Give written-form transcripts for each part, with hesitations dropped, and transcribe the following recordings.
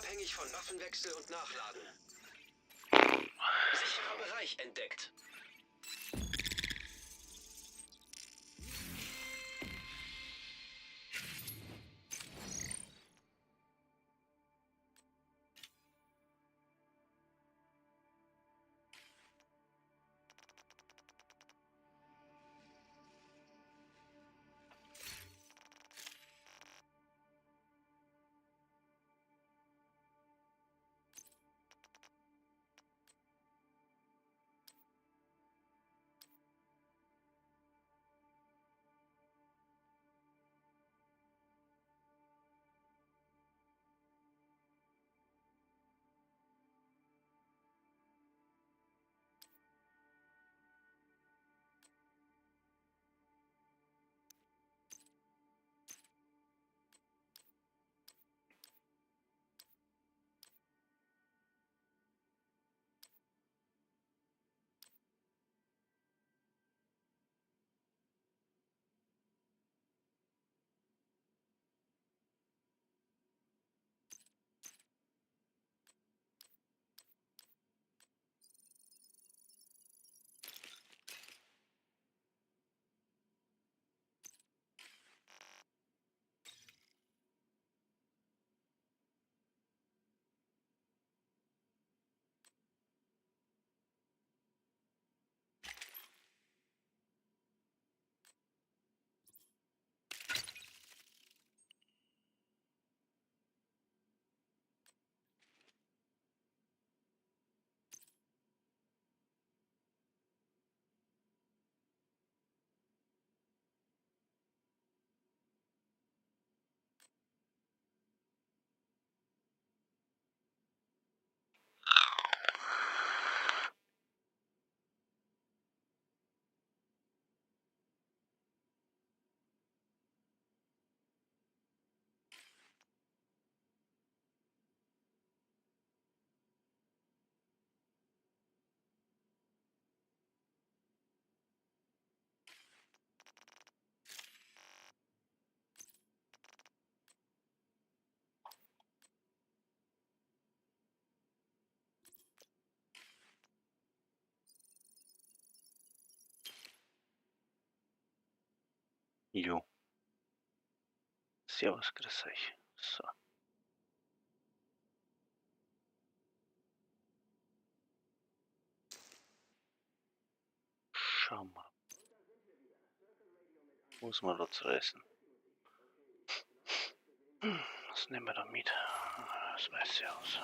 Abhängig von Waffenwechsel und Nachladen. Sicherer Bereich entdeckt. Jo. Servus, grüß euch. So. Schau mal. Muss man da zu essen? Was nehmen wir da mit? Das weiß ich aus.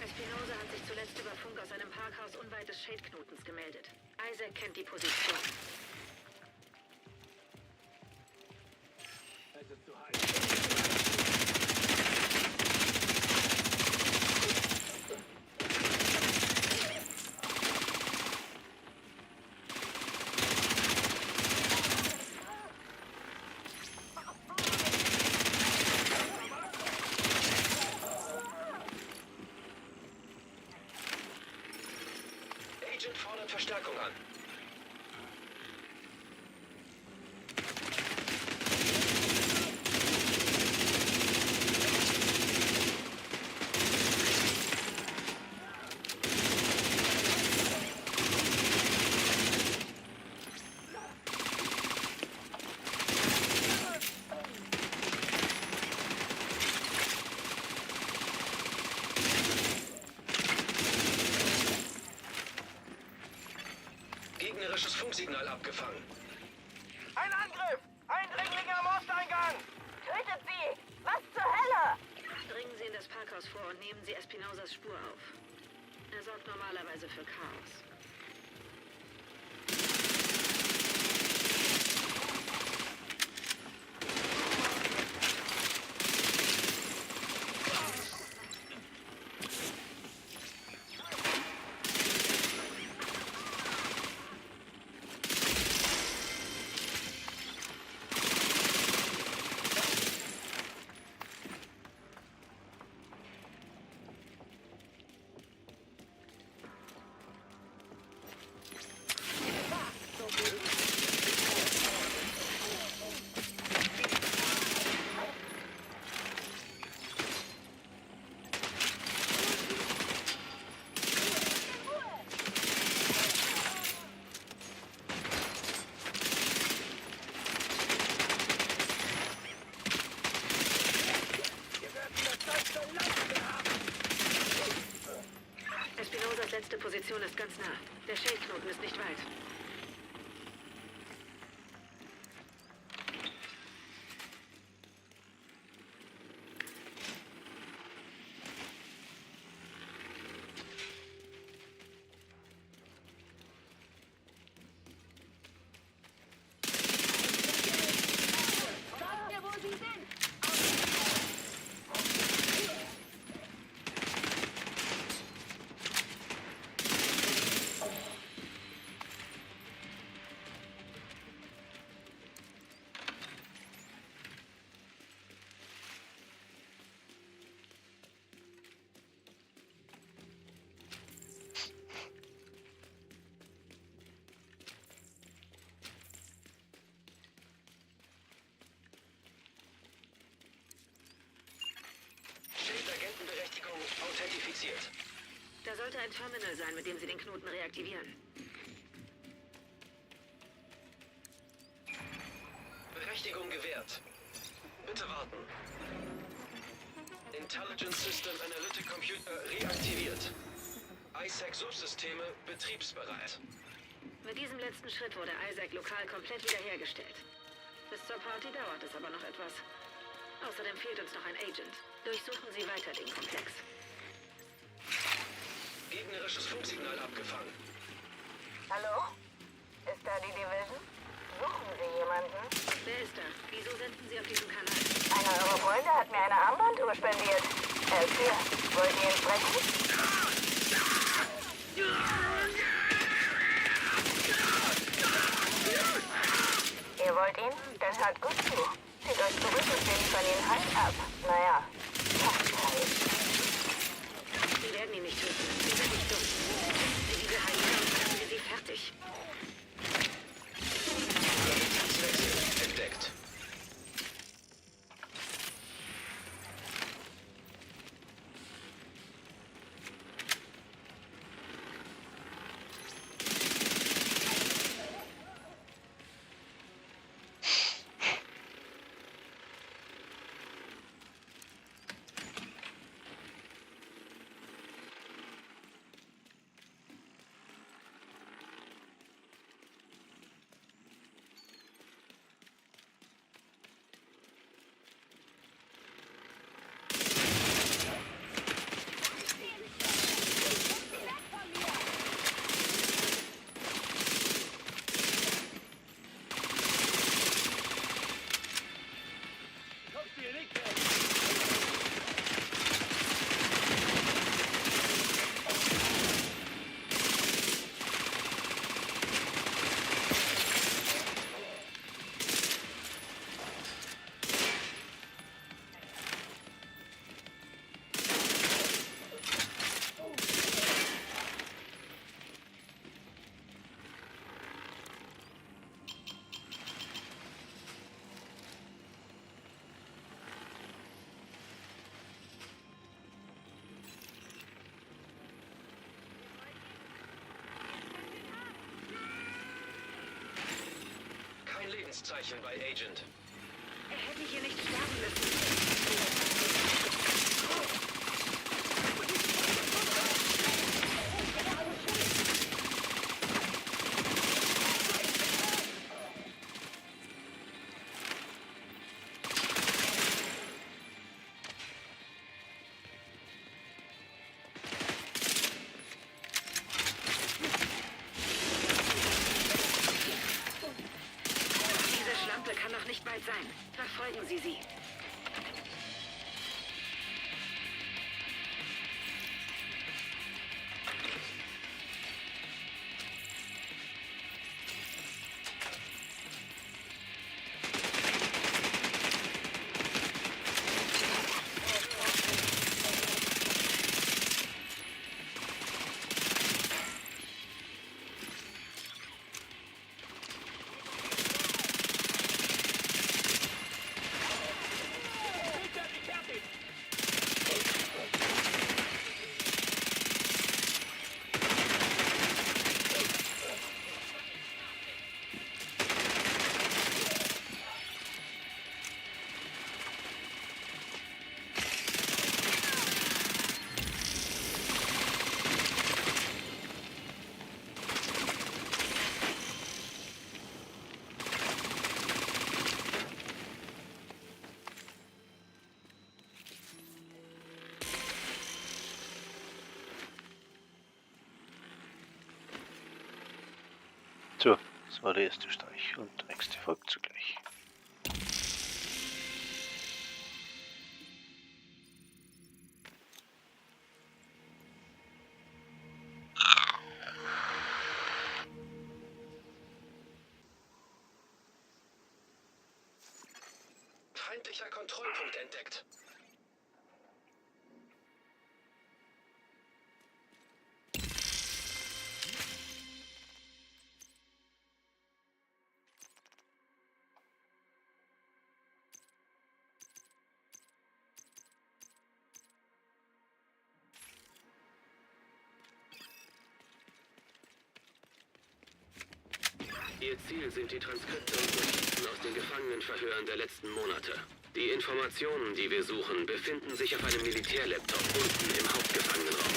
Espinosa hat sich zuletzt über Funk aus einem Parkhaus unweit des Shade-Knotens gemeldet. Isaac kennt die Position. Es ist zu heiß. abgefangen. Ein Angriff! Eindringlinge am Osteingang! Tötet sie! Was zur Hölle? Dringen Sie in das Parkhaus vor und nehmen Sie Espinosas Spur auf. Er sorgt normalerweise für Chaos. Espinosas letzte Position ist ganz nah. Der Schildknoten ist nicht weit. Sagt mir, wo sie sind! Schildagentenberechtigung authentifiziert. Da sollte ein Terminal sein, mit dem Sie den Knoten reaktivieren. Berechtigung gewährt. Bitte warten. Intelligence System Analytic Computer reaktiviert. ISAC-Subsysteme betriebsbereit. Mit diesem letzten Schritt wurde ISAC lokal komplett wiederhergestellt. Bis zur Party dauert es aber noch etwas. Außerdem fehlt uns noch ein Agent. Durchsuchen Sie weiter den Komplex. Gegnerisches Funksignal abgefangen. Hallo? Ist da die Division? Suchen Sie jemanden? Wer ist da? Wieso senden Sie auf diesen Kanal? Einer Ihrer Freunde hat mir eine Armbanduhr spendiert. Er ist hier. Wollt ihr ihn sprechen? Ihr wollt ihn? Dann hört gut zu. Zieht euch zurück und wir liefern ihn Hand ab. Naja, fast halt. Sie werden ihn nicht töten. Sie sind nicht dumm. Sie diese Hyäne und machen wir sie fertig. Qualitätswechsel entdeckt. Lebenszeichen bei Agent. Er hätte hier nicht sterben müssen. nicht weit sein. Verfolgen Sie sie. So, das war der erste Streich und der nächste folgt zugleich. Feindlicher Kontrollpunkt entdeckt. Ihr Ziel sind die Transkripte und Notizen aus den Gefangenenverhören der letzten Monate. Die Informationen, die wir suchen, befinden sich auf einem Militärlaptop unten im Hauptgefangenenraum.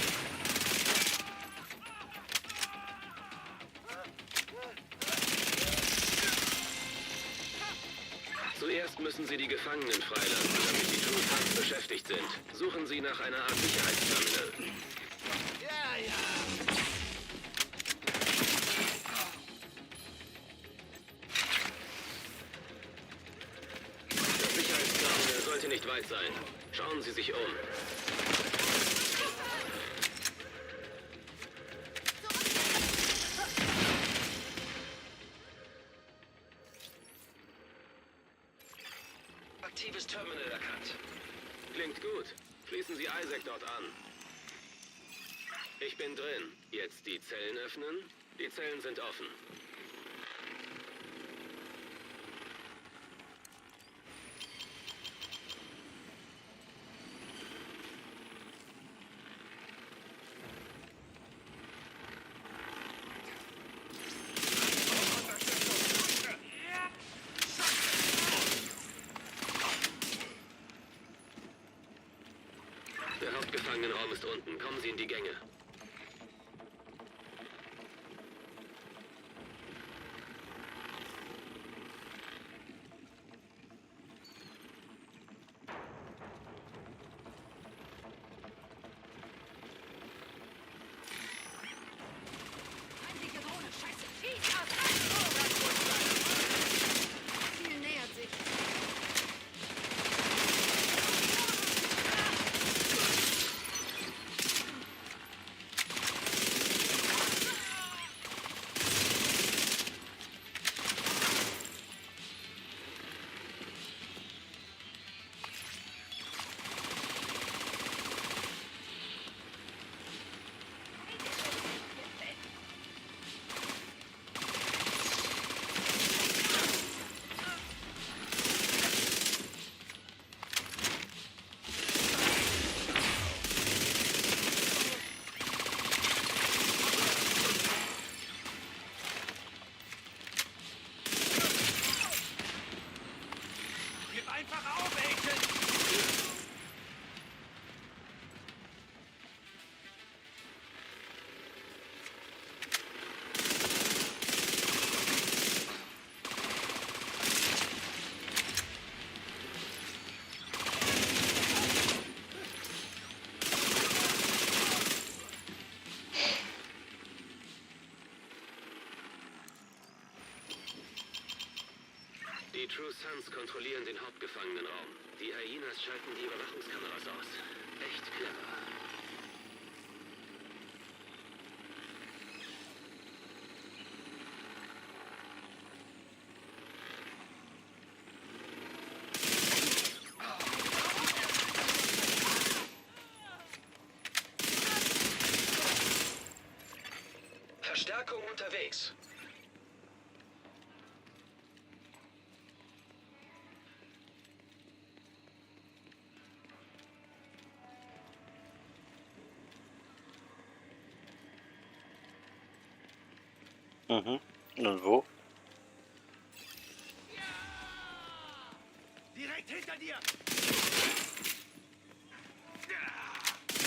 Zuerst müssen Sie die Gefangenen freilassen, damit die True Sons beschäftigt sind. Suchen Sie nach einer Art Sicherheitsterminal. Das Sicherheitsterminal sollte nicht weit sein. Schauen Sie sich um. Aktives Terminal erkannt. Klingt gut. Schließen Sie Isaac dort an. Ich bin drin. Jetzt die Zellen öffnen. Die Zellen sind offen. Der Hauptgefangenenraum ist unten. Kommen Sie in die Gänge. Ziel nähert sich. Gib einfach auf, Agent! Die True Sons kontrollieren den Hauptgefangenenraum. Die Hyenas schalten die Überwachungskameras aus. Echt clever. Verstärkung unterwegs. Mhm. Und wo? Direkt hinter dir! Schneller, Agent!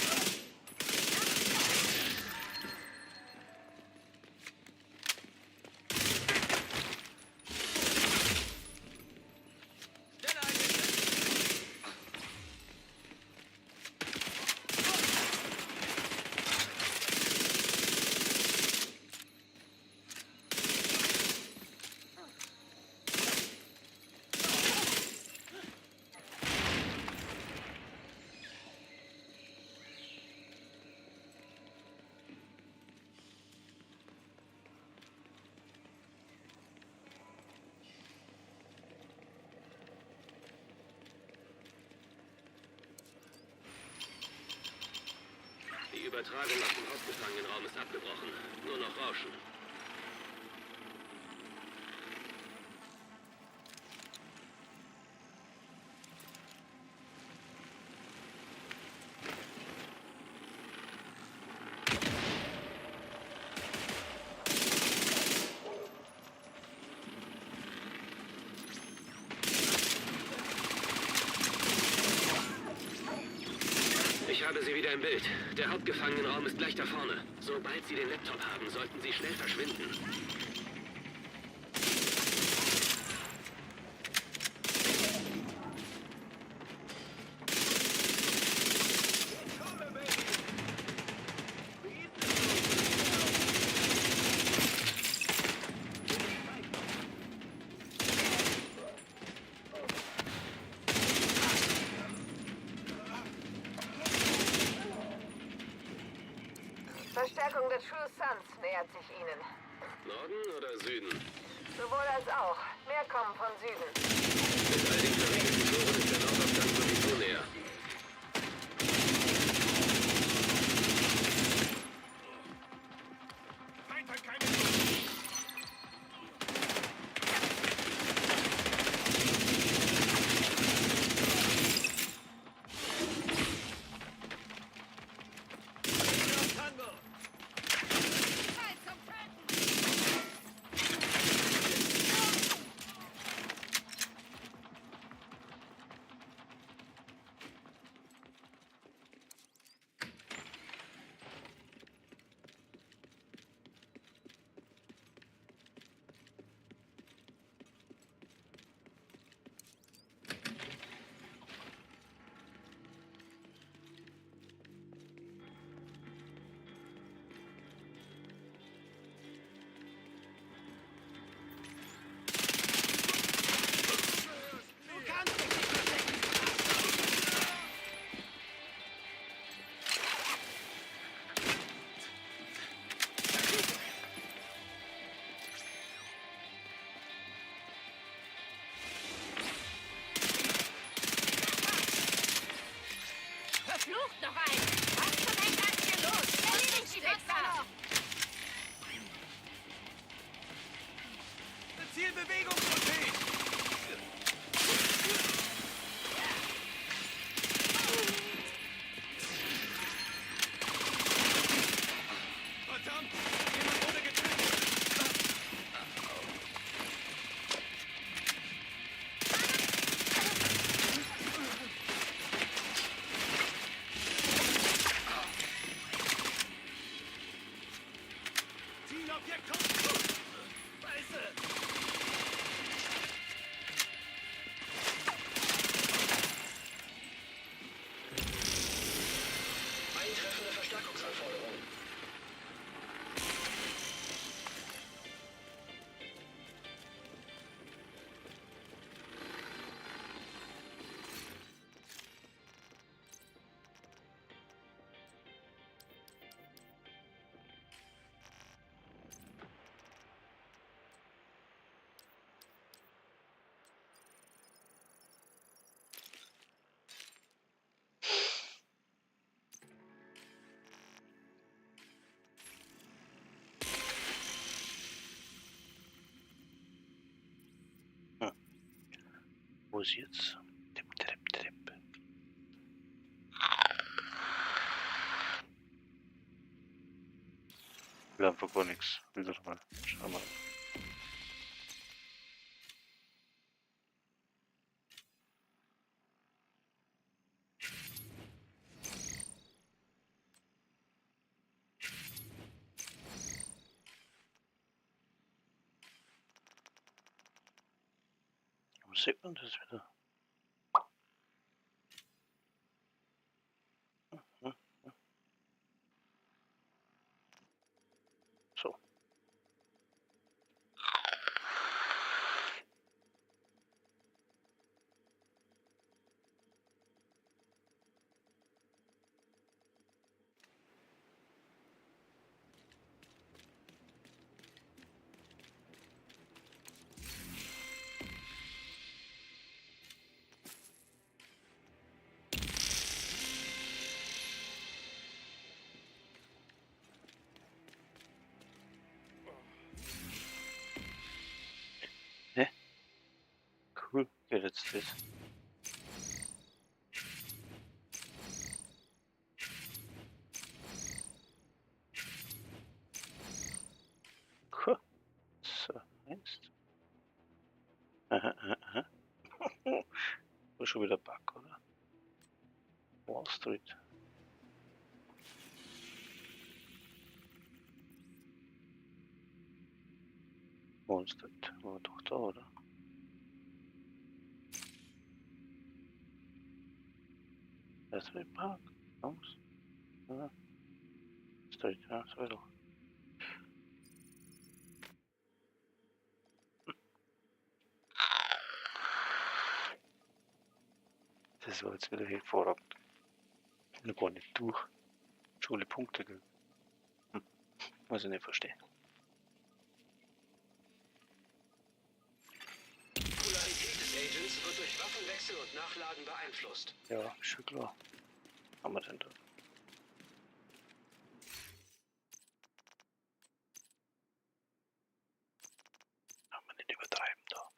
Die Übertragung aus dem Hauptgefangenenraum ist abgebrochen. Nur noch Rauschen. Ich habe sie wieder im Bild. Der Hauptgefangenenraum ist gleich da vorne. Sobald Sie den Laptop haben, sollten Sie schnell verschwinden. Verstärkung der True Sons nähert sich Ihnen. Norden oder Süden? Sowohl als auch. Mehr kommen von Süden. Mit all den verriegelten Toren ist der Nordaufgang sowieso näher. Feind hat keine Chance! Tango! Wo ist jetzt? Tipp, tipp, tipp. Wir haben einfach gar nichts. Wieder mal. Schauen wir. Wo sieht man das wieder? So. Cool, geht jetzt das. Cool. So, jetzt. Aha, aha, aha. War schon wieder Bug, oder? Wall Street. Wall Street, war doch da, oder? Street Park, Jungs. Ja. Street, ja, das war doch. Das war jetzt wieder hervorragend. Noch gar nicht durch. Schule Punkte geben. Was ich nicht verstehe. Polarität des Agents wird durch Waffenwechsel und Nachladen beeinflusst. Ja, schon klar. Haben wir denn da? Haben wir nicht übertreiben da.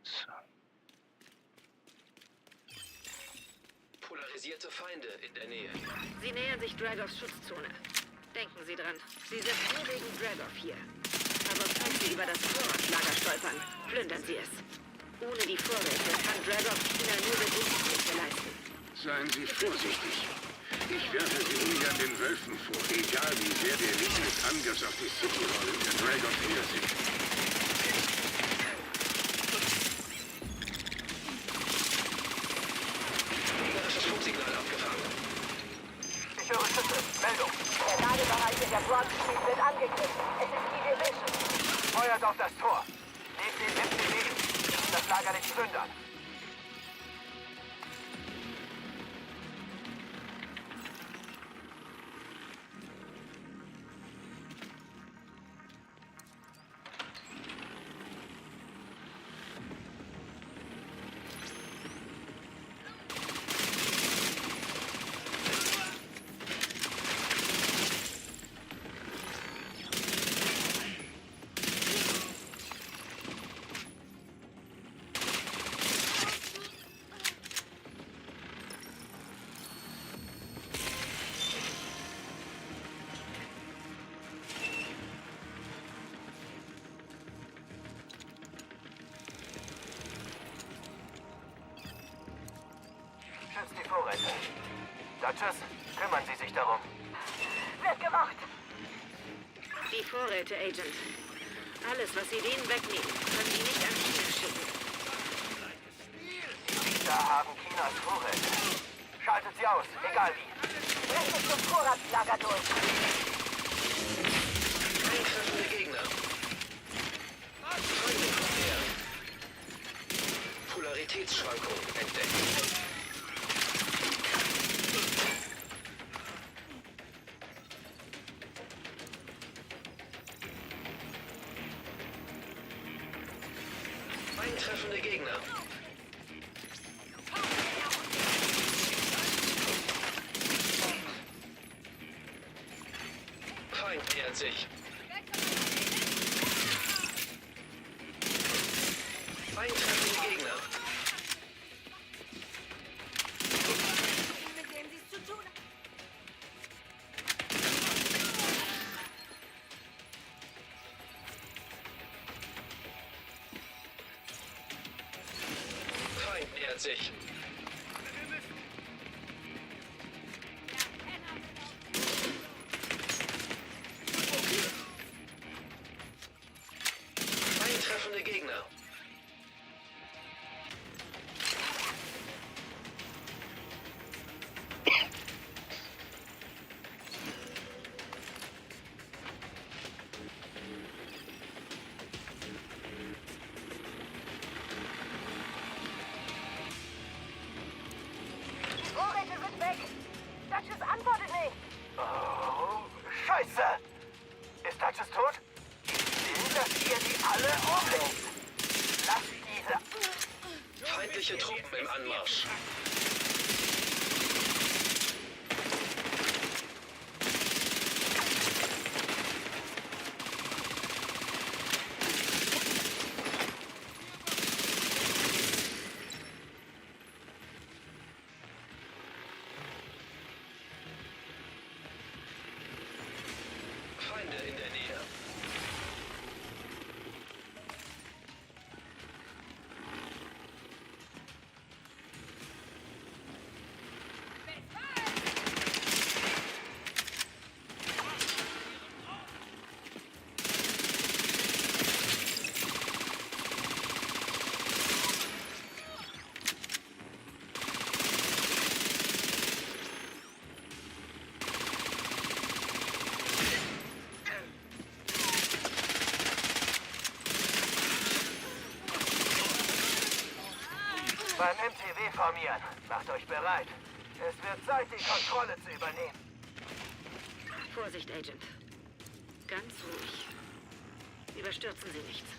So. Polarisierte Feinde in der Nähe. Sie nähern sich Dragovs Schutzzone. Denken Sie dran, Sie sind nur wegen Dragov hier. Aber falls Sie über das Vorratslager stolpern, plündern Sie es. Ohne die Vorräte kann Dragov China nur Bedingungsrechte leisten. Seien Sie vorsichtig. Ich werfe Sie ungern den Wölfen vor, egal wie sehr der Elite des Angriffs auf die City Hall in der Dragov her sind. Gegnerisches Funksignal abgefangen. Ich höre Schüsse. Meldung. Der Ladebereich in der Broad Street wird angegriffen. Es ist die Division. Feuert auf das Tor. Nehmt den MPD. Das Lager nicht plündern. Schützt die Vorräte. Duchess, kümmern Sie sich darum. Wird gemacht. Die Vorräte, Agent. Alles, was Sie denen wegnehmen, können Sie nicht an China schicken. Die da haben Chinas Vorräte. Schaltet sie aus, egal wie. Richtet zum Vorratslager durch. Eintreffende Gegner. Feinde kommen näher. Polaritätsschwankung entdeckt. Eintreffende Gegner. Feind nähert sich. nähert sich. Eintreffende Gegner. Vorräte sind weg. Dutchess antwortet nicht. Oh, Scheiße! Ist Dutchess tot? Ich will, dass ihr die alle umbringt. Lasst diese... Feindliche Truppen im Anmarsch. Feinde in der Nähe. Beim MTW formieren. Macht euch bereit. Es wird Zeit, die Kontrolle zu übernehmen. Vorsicht, Agent. Ganz ruhig. Überstürzen Sie nichts.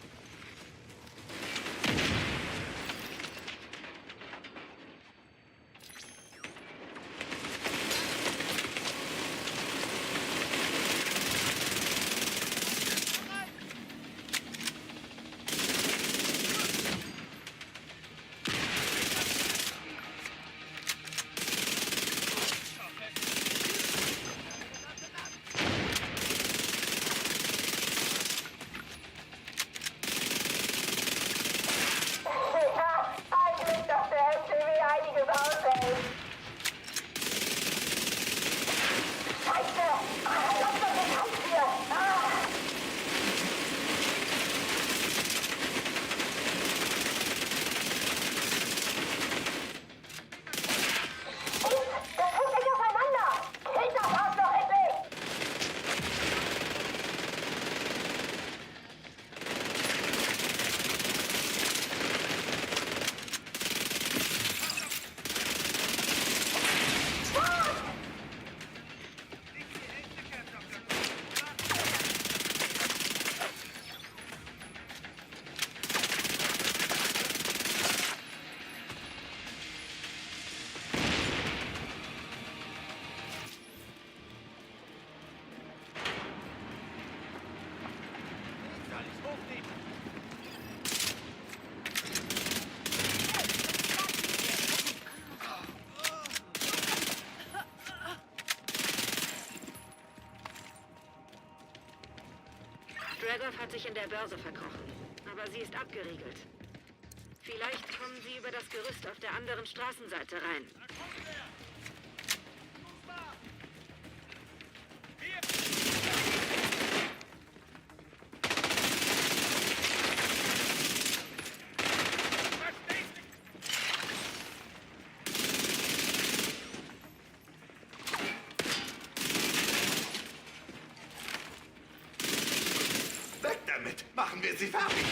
Dragov hat sich in der Börse verkrochen, aber sie ist abgeriegelt. Vielleicht kommen sie über das Gerüst auf der anderen Straßenseite rein. Weg damit! Machen wir sie fertig!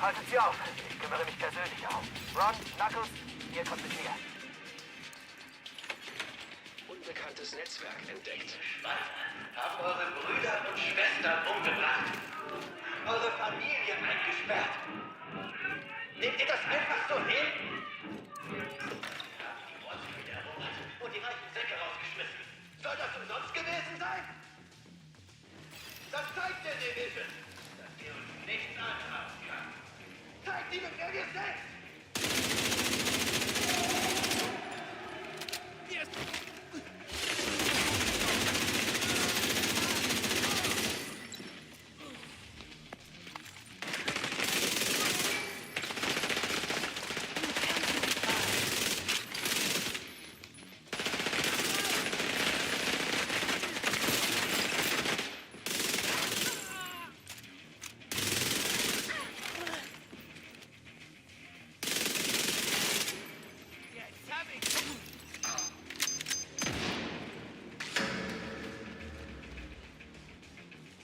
Haltet sie auf. Ich kümmere mich persönlich auch. Ron, Knuckles, ihr kommt mit mir. Unbekanntes Netzwerk entdeckt. Haben eure Brüder und Schwestern umgebracht. Eure Familie eingesperrt. Nehmt ihr das einfach so hin? Habt die Ortsfriede erobert und die reichen Säcke rausgeschmissen. Soll das umsonst gewesen sein? Dann zeigt der Division, dass ihr uns nichts anhaben kann. Zeigt ihnen, wer wir sind!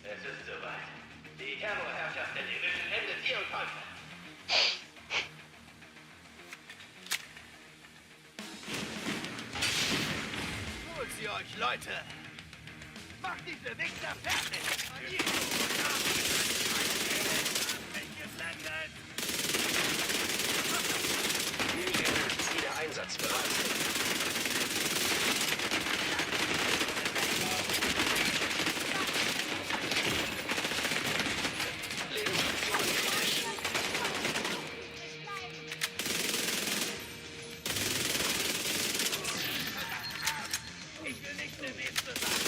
Es ist soweit. Die Terrorherrschaft der Division endet hier und heute. Holt sie euch, Leute! Macht diese Wichser fertig! Minion ist wieder einsatzbereit. Lebensoptionen kritisch. Ich will nicht der Nächste sein!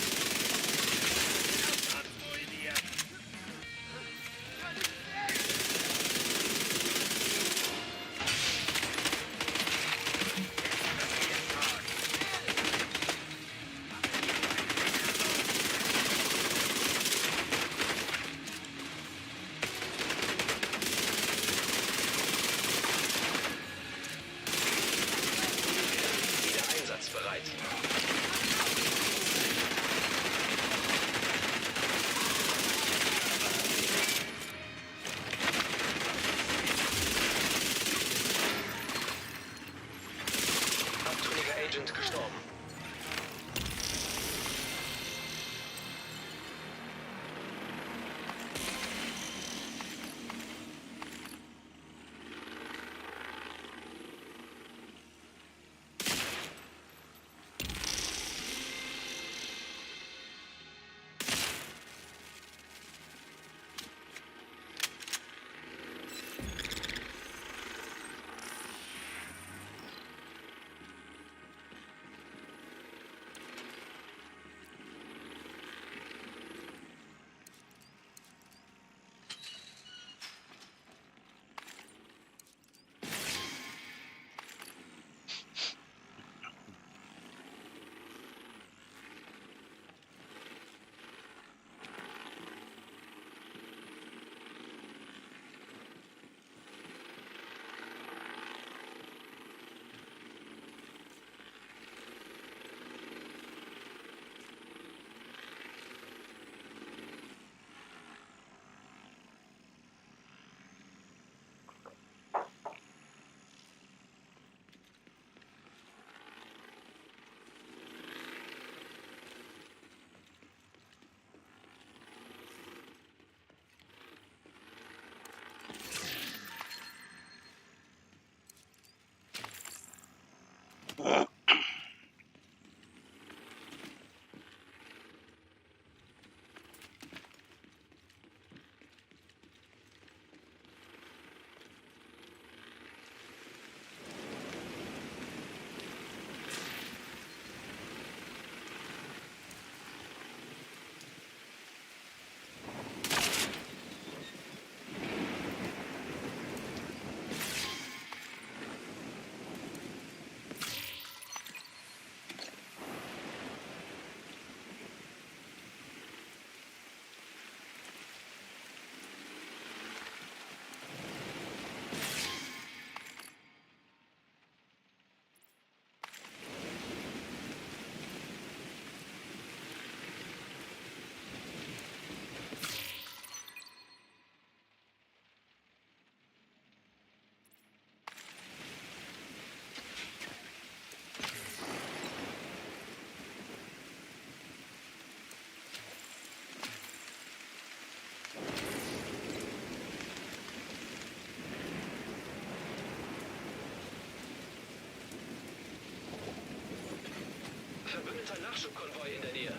Lasst uns ruinieren! Nachschubkonvoi in der Nähe.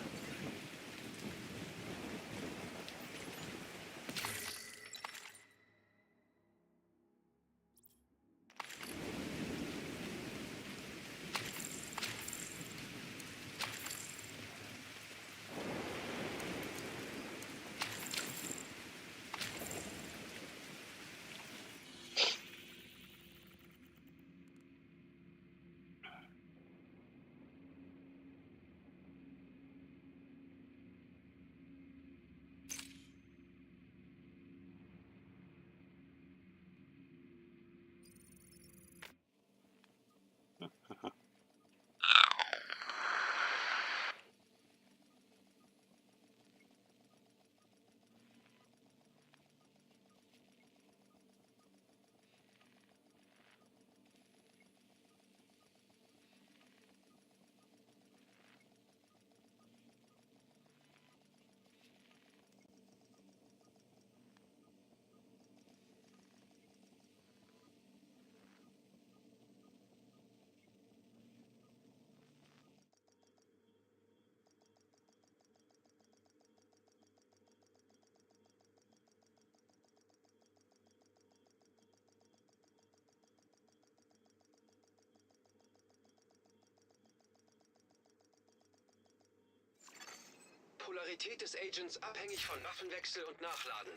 Polarität des Agents abhängig von Waffenwechsel und Nachladen.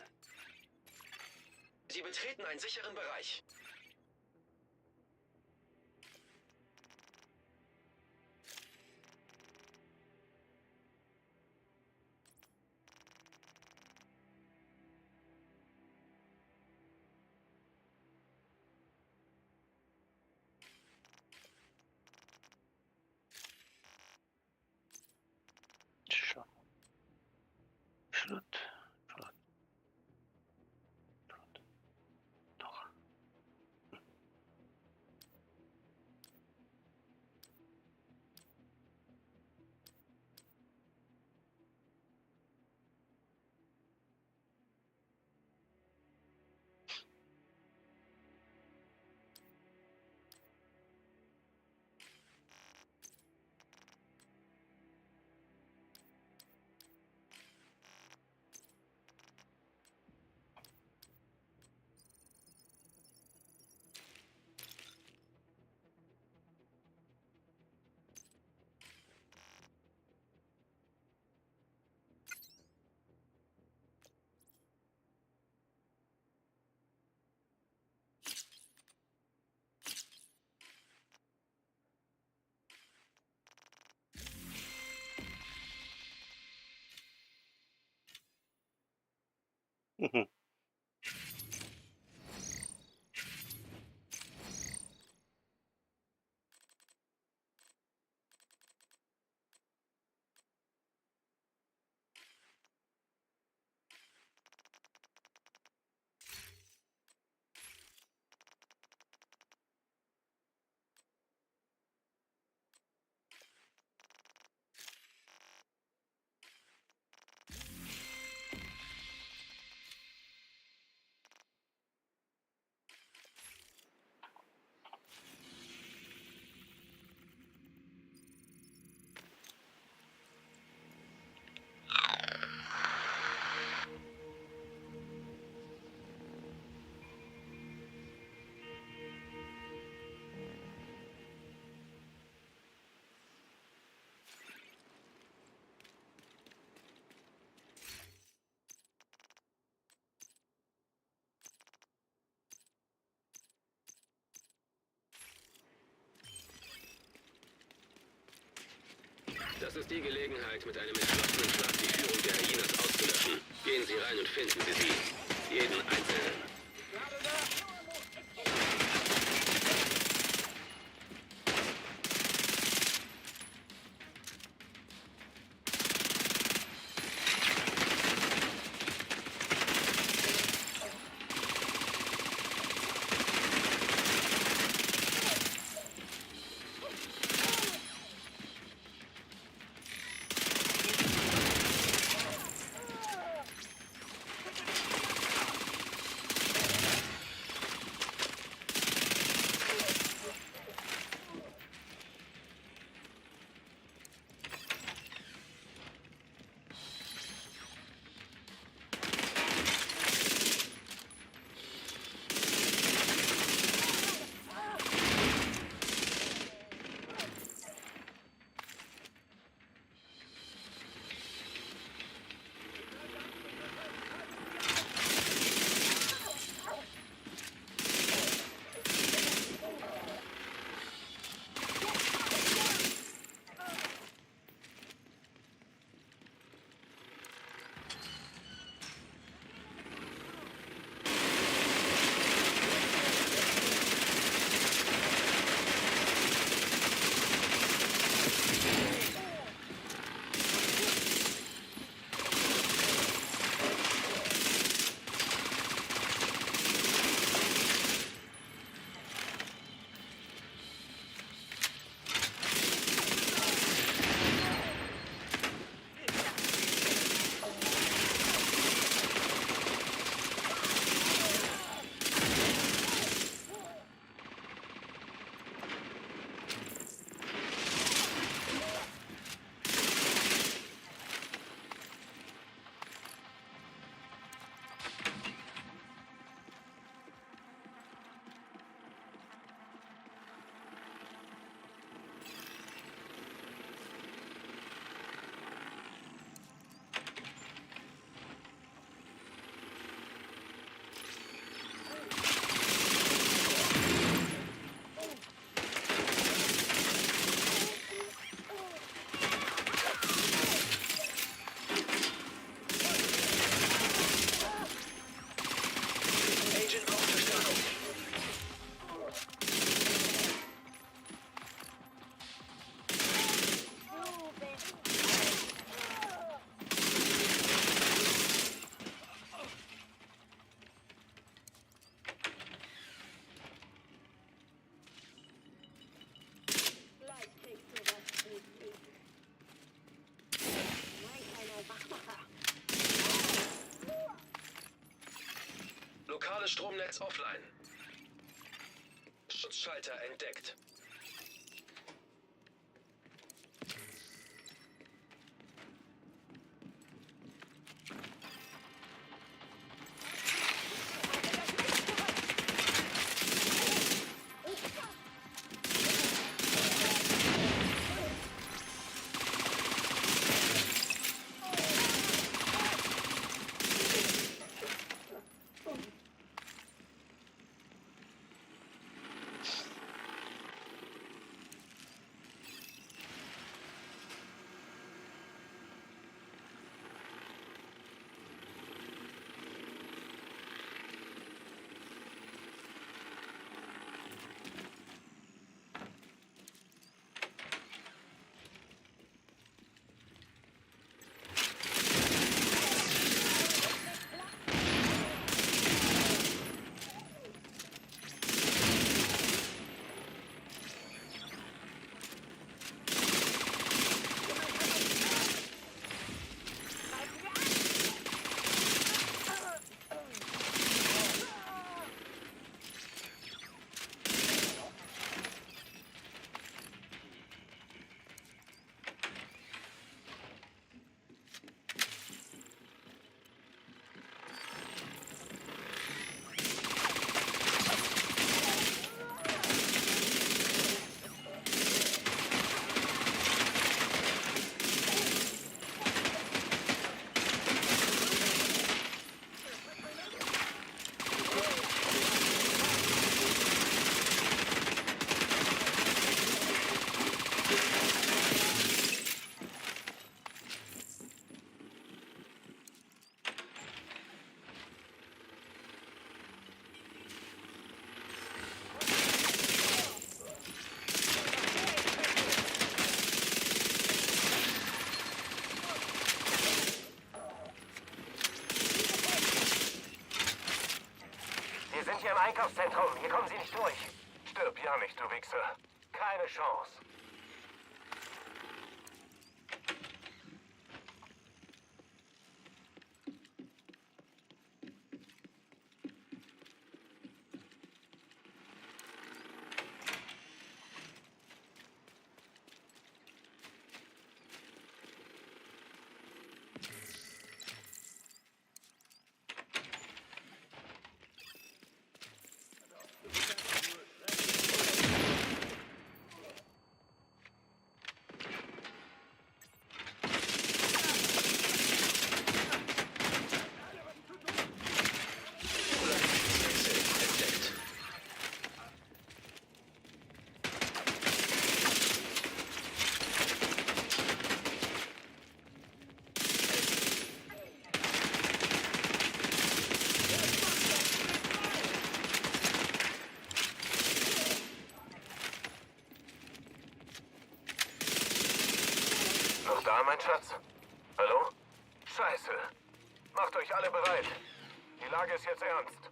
Sie betreten einen sicheren Bereich. Schon. Flott. Flott. Flott. Doch. Mhm. Das ist die Gelegenheit, mit einem entschlossenen Schlag die Führung der Hyenas auszulöschen. Gehen Sie rein und finden Sie sie. Jeden Einzelnen. Lokales Stromnetz offline. Schutzschalter entdeckt. Wir sind hier im Einkaufszentrum. Hier kommen Sie nicht durch. Stirb ja nicht, du Wichser. Keine Chance. Entdeckt. Noch da, mein Schatz? Hallo? Scheiße. Macht euch alle bereit. Die Lage ist jetzt ernst.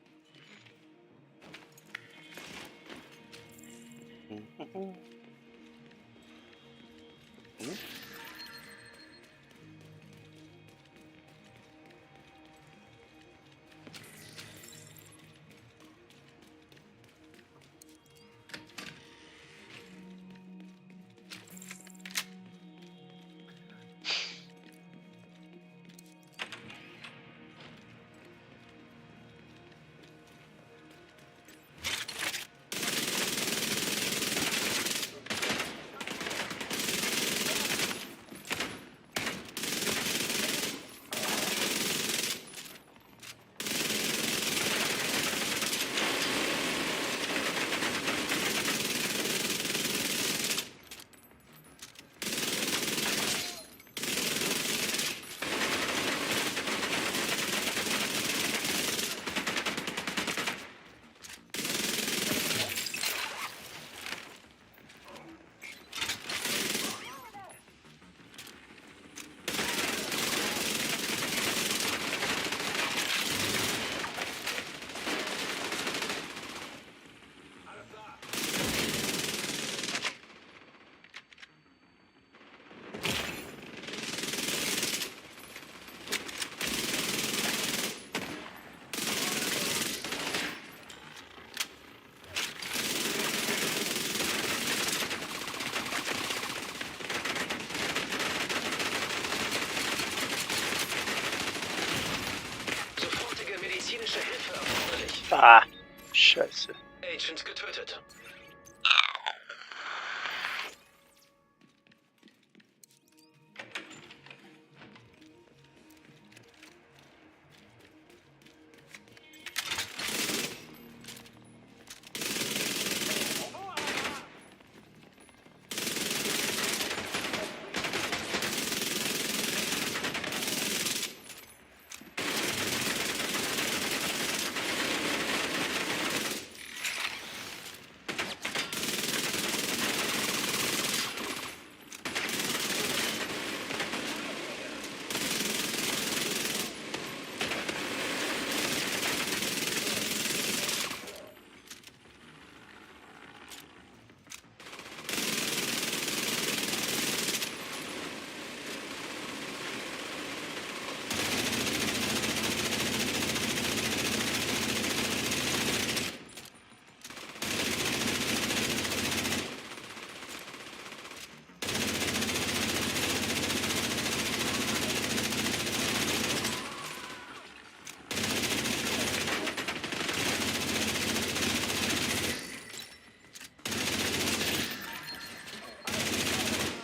Ah, scheiße. Agent getötet.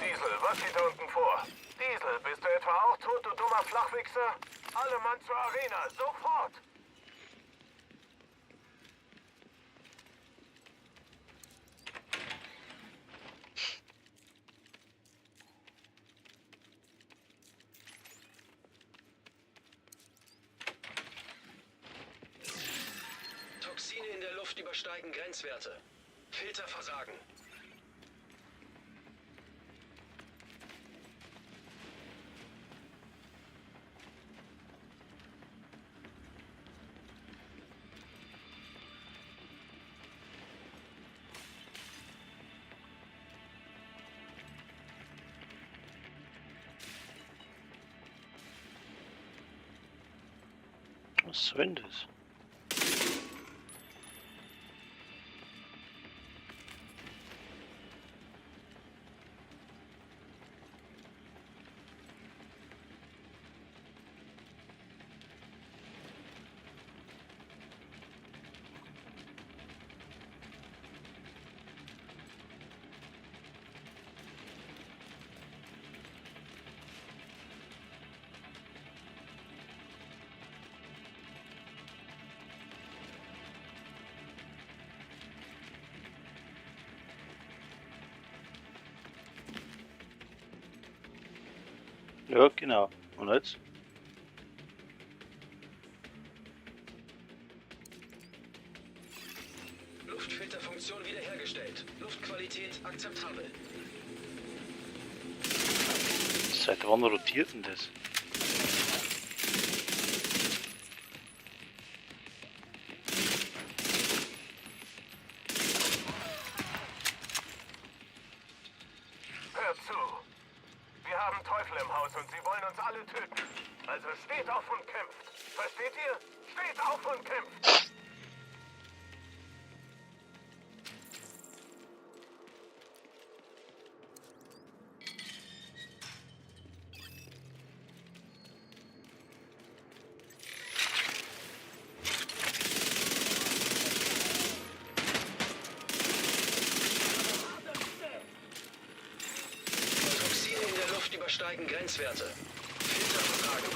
Diesel, was geht da unten vor? Diesel, bist du etwa auch tot, du dummer Flachwichser? Alle Mann zur Arena, sofort! Toxine in der Luft übersteigen Grenzwerte. Filter versagen. Was soll denn das? Ja, genau. Und jetzt? Luftfilterfunktion wiederhergestellt. Luftqualität akzeptabel. Seit wann rotiert denn das? Hört zu. Wir haben Teufel im Haus und sie wollen uns alle töten. Also steht auf und kämpft. Versteht ihr? Steht auf und kämpft. Toxine in der Luft übersteigen Grenzwerte. Filter versagen.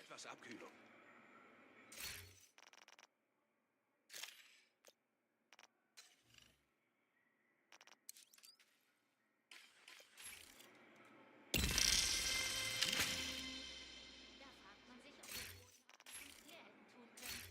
Etwas Abkühlung. Da fragt man sich, ob wir uns mehr hätten tun können.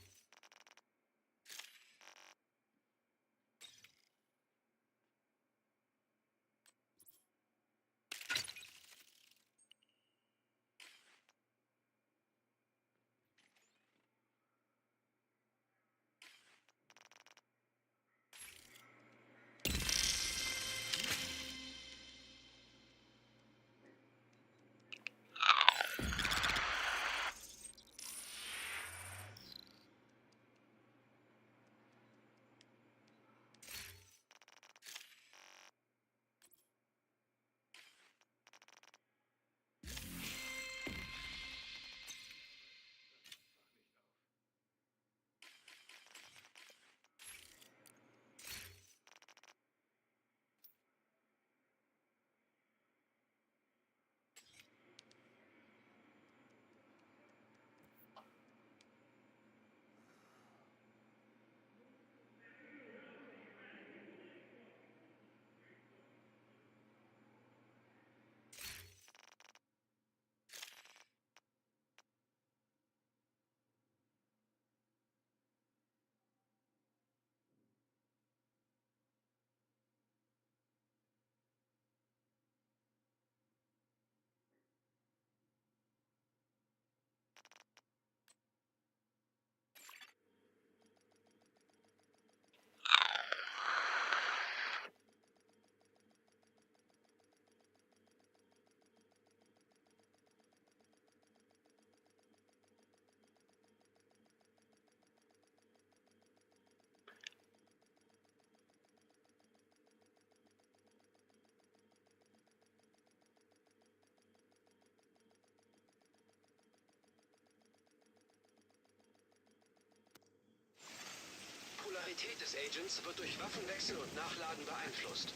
Polarität des Agents wird durch Waffenwechsel und Nachladen beeinflusst.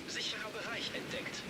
Sicherer Bereich entdeckt.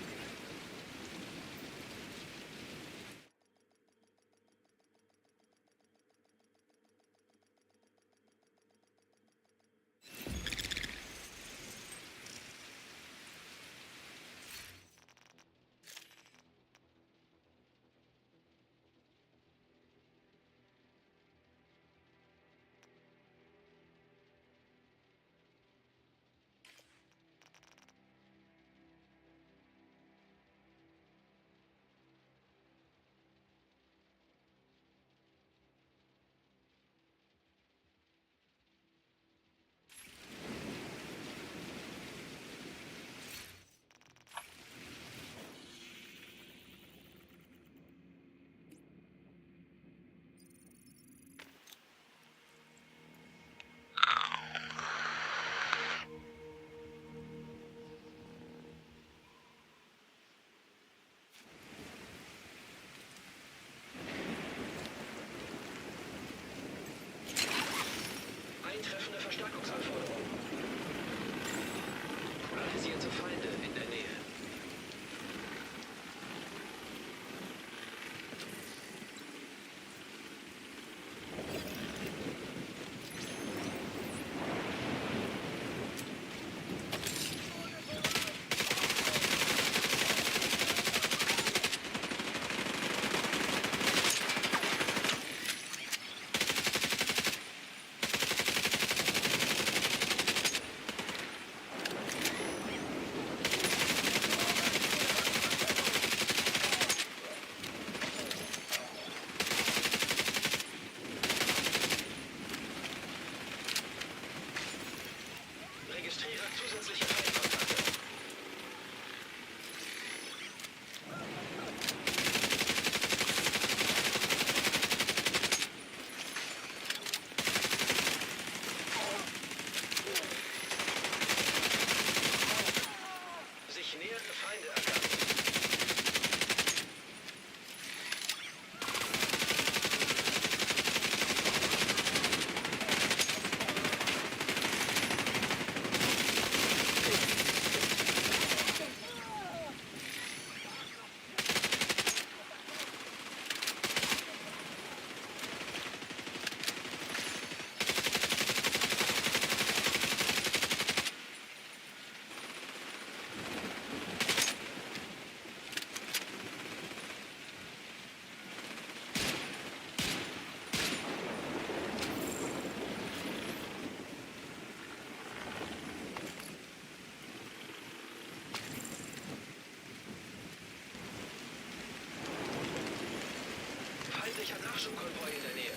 Nachschubkonvoi in der Nähe.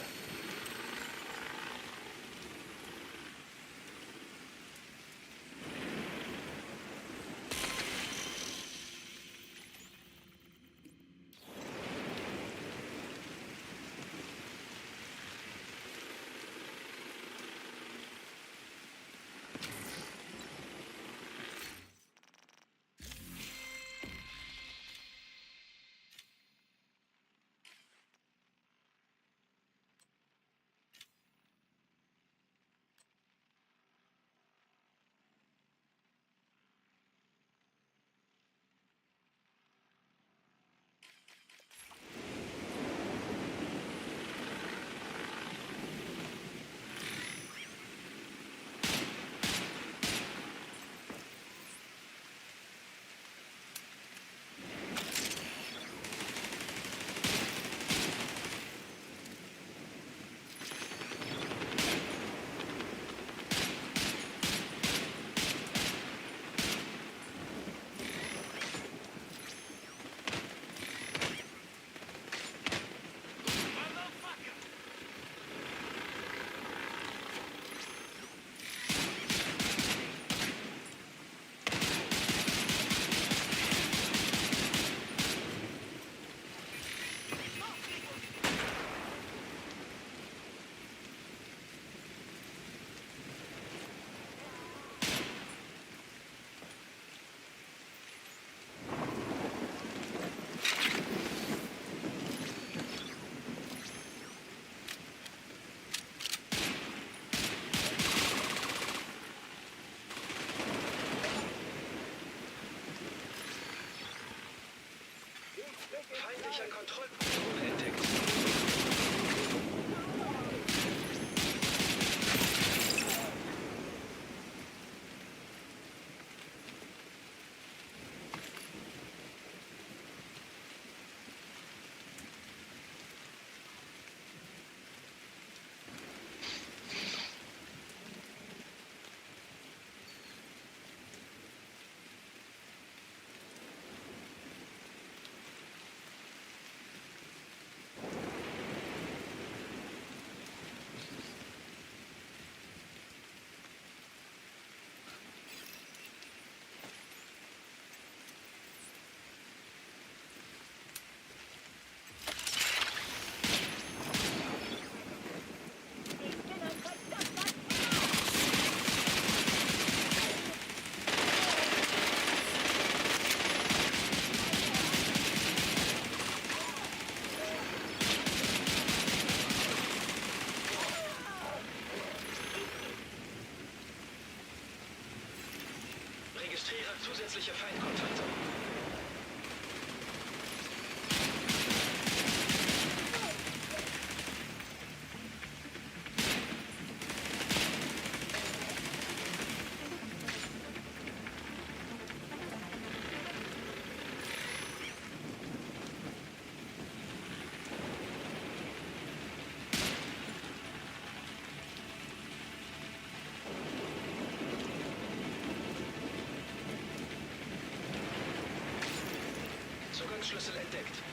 Feindlicher Kontrollpunkt entdeckt. Registriere zusätzliche Feindkontakte. Zugangsschlüssel entdeckt.